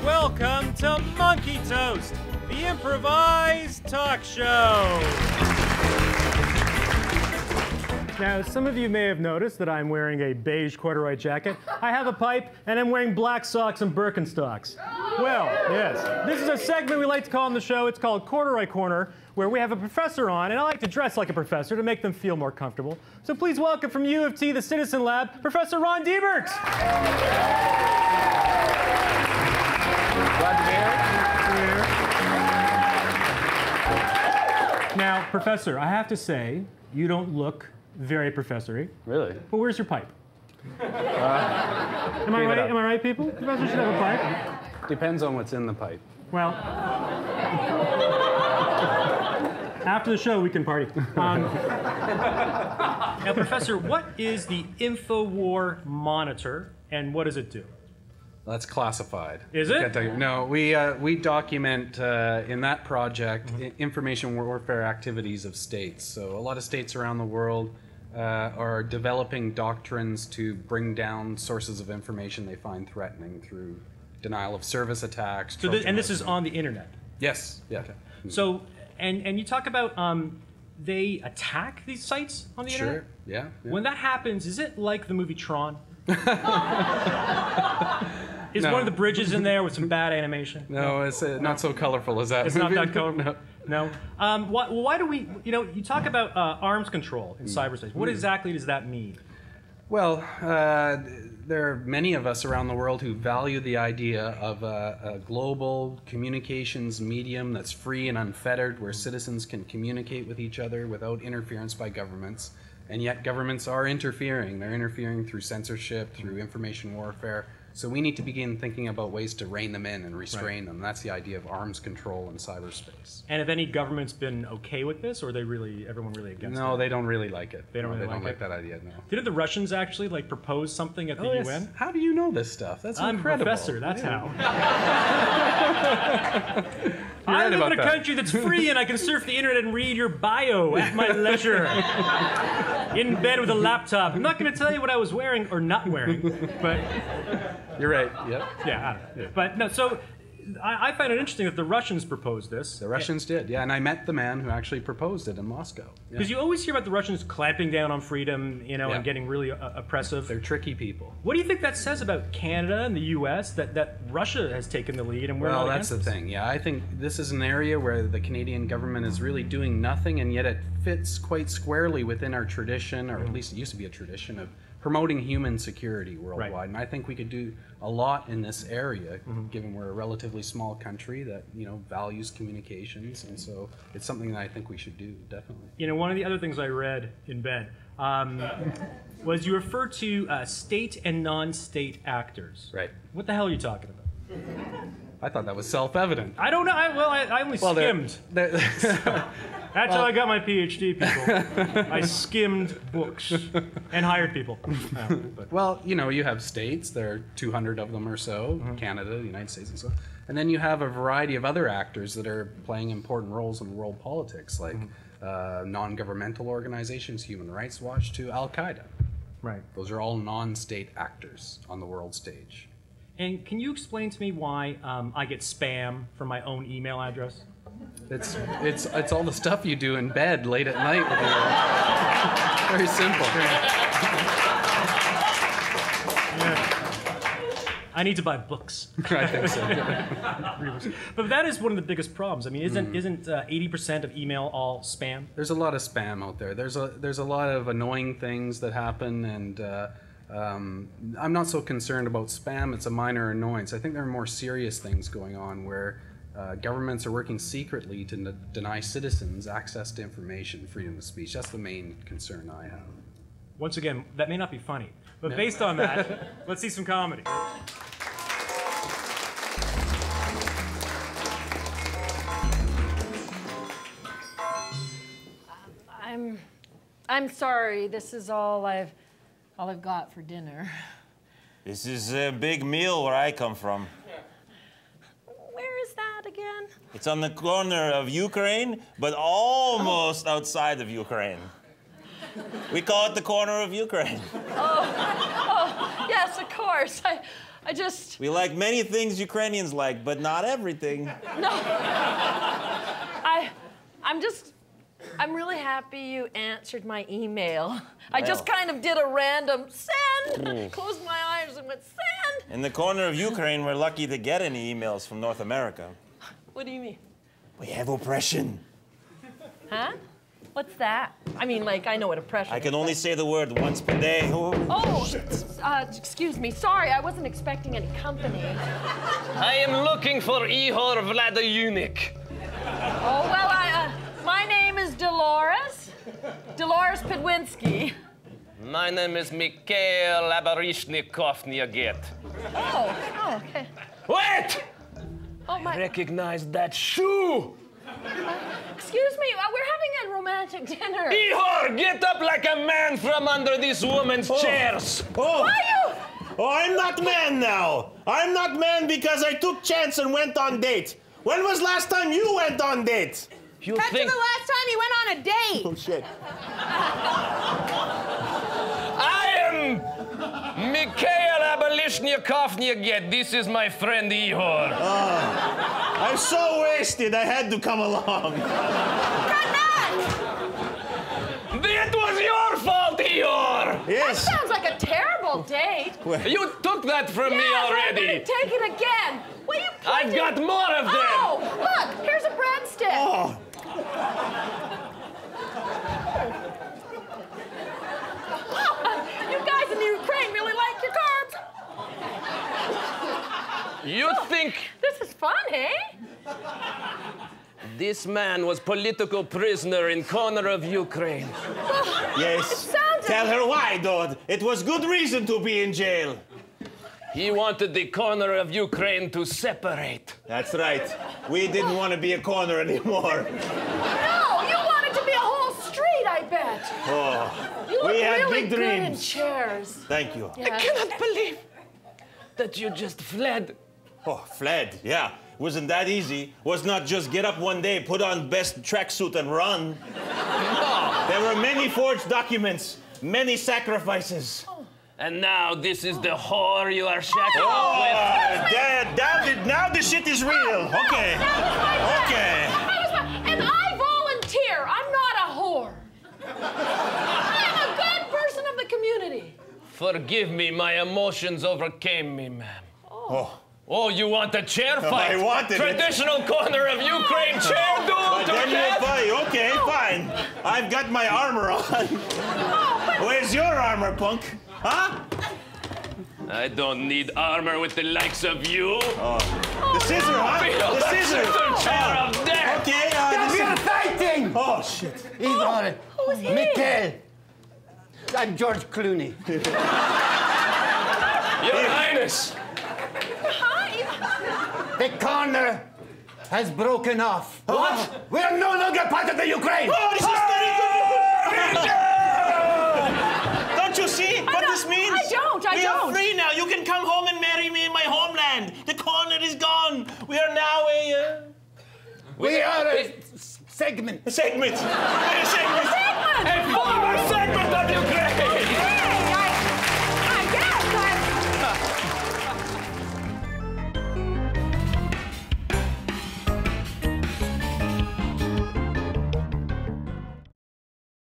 Welcome to Monkey Toast, the improvised talk show. Now, some of you may have noticed that I'm wearing a beige corduroy jacket. I have a pipe, and I'm wearing black socks and Birkenstocks. Well, yes, this is a segment we like to call on the show. It's called Corduroy Corner, where we have a professor on, and I like to dress like a professor to make them feel more comfortable. So please welcome from U of T, the Citizen Lab, Professor Ron Deibert. Glad to be here. Now, Professor, I have to say, you don't look very professory. Really? But where's your pipe? Am I right? Am I right, people? Professor should have a pipe. Depends on what's in the pipe. Well, after the show, we can party. Now, Professor, what is the InfoWar Monitor, and what does it do? That's classified. Is it? No, we document in that project information warfare activities of states. So a lot of states around the world are developing doctrines to bring down sources of information they find threatening through denial of service attacks. So and this is on the internet? Yes. Yeah. Okay. So, and you talk about they attack these sites on the internet? Sure. Yeah. When that happens, is it like the movie Tron? Is one of the bridges in there with some bad animation? No, it's not so colorful as that. It's not that colorful? No. Why do we, you talk about arms control in cyberspace. What exactly does that mean? Well, there are many of us around the world who value the idea of a global communications medium that's free and unfettered, where citizens can communicate with each other without interference by governments. And yet governments are interfering. They're interfering through censorship, through information warfare. So we need to begin thinking about ways to rein them in and restrain them. That's the idea of arms control in cyberspace. And have any governments been okay with this, or are they everyone really against it? No, they don't really like it. They don't like that idea, no. Didn't the Russians actually propose something at the UN? Yes. How do you know this stuff? That's incredible. I'm a professor, that's how. I live in a country that's free and I can surf the internet and read your bio at my leisure. In bed with a laptop. I'm not going to tell you what I was wearing or not wearing, but... You're right, yep. Yeah, I don't know. Yeah. But no, so I find it interesting that the Russians proposed this. The Russians did, yeah, and I met the man who actually proposed it in Moscow. Because you always hear about the Russians clamping down on freedom, and getting really oppressive. They're tricky people. What do you think that says about Canada and the U.S., that Russia has taken the lead and we're not against Well, that's the thing, yeah. I think this is an area where the Canadian government is really doing nothing, and yet it fits quite squarely within our tradition, or at least it used to be a tradition, of promoting human security worldwide. Right. And I think we could do a lot in this area, given we're a relatively small country that values communications, and so it's something that I think we should do, definitely. One of the other things I read in bed was you refer to state and non-state actors. Right. What the hell are you talking about? I thought that was self-evident. I don't know. I only skimmed. That's how I got my PhD, people. I skimmed books and hired people. Well, you have states. There are 200 of them or so, Canada, the United States, and so on. And then you have a variety of other actors that are playing important roles in world politics, like non-governmental organizations, Human Rights Watch, to Al-Qaeda. Right. Those are all non-state actors on the world stage. And can you explain to me why I get spam from my own email address? It's all the stuff you do in bed late at night with your... Very simple. Yeah. I need to buy books. I think so. But that is one of the biggest problems. I mean, isn't 80% of email all spam? There's a lot of spam out there. There's a lot of annoying things that happen, and I'm not so concerned about spam. It's a minor annoyance. I think there are more serious things going on where governments are working secretly to deny citizens access to information, freedom of speech. That's the main concern I have. Once again, that may not be funny, but based on that, let's see some comedy. I'm sorry. This is all I've got for dinner. This is a big meal where I come from. Where is that again? It's on the corner of Ukraine, but almost outside of Ukraine. We call it the corner of Ukraine. Oh, yes, of course. We like many things Ukrainians like, but not everything. No. I'm really happy you answered my email. I just kind of did a random send. Closed my eyes and went send. In the corner of Ukraine, we're lucky to get any emails from North America. What do you mean? We have oppression. Huh? What's that? I mean, like, I know what oppression is. I can only say the word once per day. Oh, excuse me. Sorry, I wasn't expecting any company. I am looking for Ihor Vladimir. Oh, well, my name is Dolores. Dolores Pedwinski. My name is Mikhail Labarishnikov-Niaget. Oh, okay. Wait! Oh, my... Recognize that shoe! Excuse me, we're having a romantic dinner. Ihor, get up like a man from under this woman's chairs! Oh. Why you... Oh, I'm not man now. I'm not man because I took chance and went on date. When was last time you went on date? You Cut think... to the last time you went on a date. Oh, shit. I am Mikhail Labarishnikov-Niaget. This is my friend Ihor. I'm so wasted, I had to come along. It was your fault, Ihor! Yes. That sounds like a terrible date. You took that from me already. I'm gonna take it again. Will you I've got more of them. Oh, look, here's a breadstick. Oh. You guys in Ukraine really like your carbs. You think This is fun, eh? this man was political prisoner in corner of Ukraine? Yes. Sounds Tell her why, Dodd. It was good reason to be in jail. He wanted the corner of Ukraine to separate. That's right. We didn't want to be a corner anymore. No, you want it to be a whole street, I bet. Oh. You look We had really big good in dreams. chairs. Thank you. I cannot believe that you just fled. Oh, fled, yeah. Wasn't that easy. Was not just get up one day, put on best tracksuit and run. No. There were many forged documents, many sacrifices. And now this is the whore you are shackled Oh, with. now the shit is real. Okay. Okay. And I volunteer. I'm not a whore. I'm a good person of the community. Forgive me, my emotions overcame me, ma'am. Oh. Oh, you want a chair fight? I wanted it. Traditional corner of Ukraine chair duel But to then death? you fight. Okay, fine. I've got my armor on. Where's your armor, punk? Huh? I don't need armor with the likes of you. The scissor, huh? Feel The scissor. chair of death. Okay, We are fighting! Oh, shit. Igor, Who's he? Mikhail. I'm George Clooney. Your Highness. The corner has broken off. What? We are no longer part of the Ukraine! Oh, this is very good! Don't you see what this means? I don't. We are free now. You can come home and marry me in my homeland. The corner is gone. We are now a... We are a segment. segment. A segment. A former segment